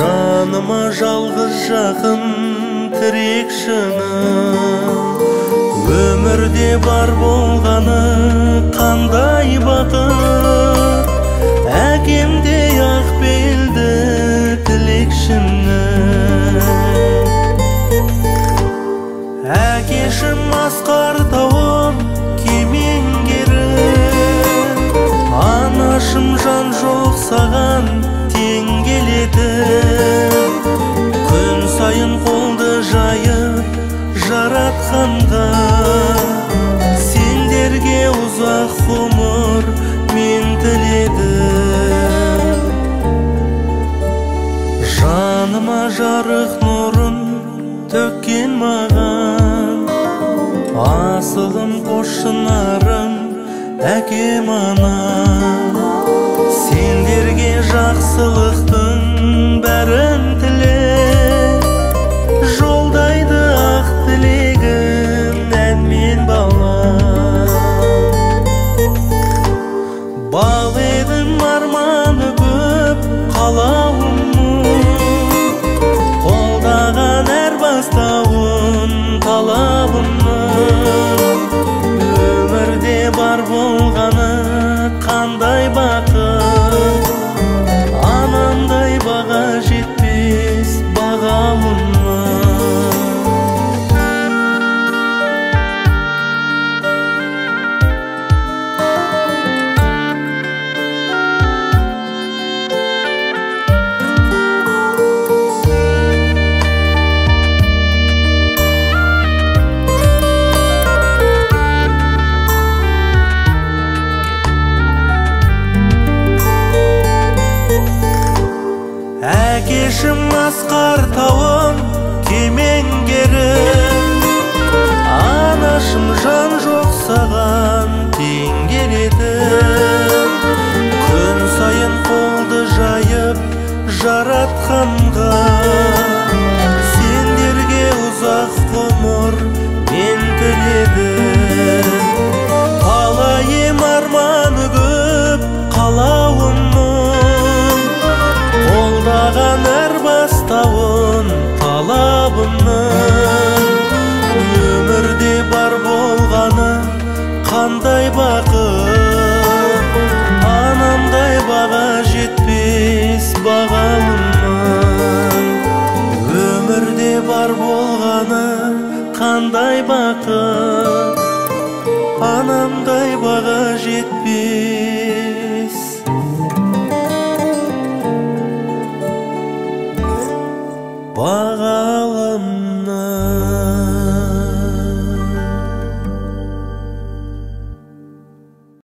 Жаныма жалғыз жақын тірек шыным, өмірде бар болғаны қандай бақыт. Әкемдей ақ белді тілекшімнің, әкешім асқар тауым кемеңгерім, анашым жан жоқ саған тең келетін. Күн сайын қолды жайып жаратқанға, сендерге ұзақ ғұмыр мен тіледім. Жаныма жарық нұрын төккен маған, асылым қош шынарым әкем анам. Сендерге жақсылықтың бәрін тілеп, жолдайды ақ тілегім әнмен балам. Бал едім арманы көп қалауым, қолдаған әр бастауын талабымның. Өмірде бар болғаны қандай бақыт, анамдай баға жетпес бағалымның. Әкешім асқар тауым кемеңгерім, анашым жан жоқ саған тең келетін. Күн сайын қолды жайып жаратқанға, сендерге ұзақ ғұмыр мен тіледім. Қалайым арманы көп қалауымның, қолдаған әр бастауын талабымның. Өмірде бар болғаны қандай бақыт, анамдай баға жетпес бағалымның. Өмірде бар болғаны қандай бақыт, анамдай баға жетпес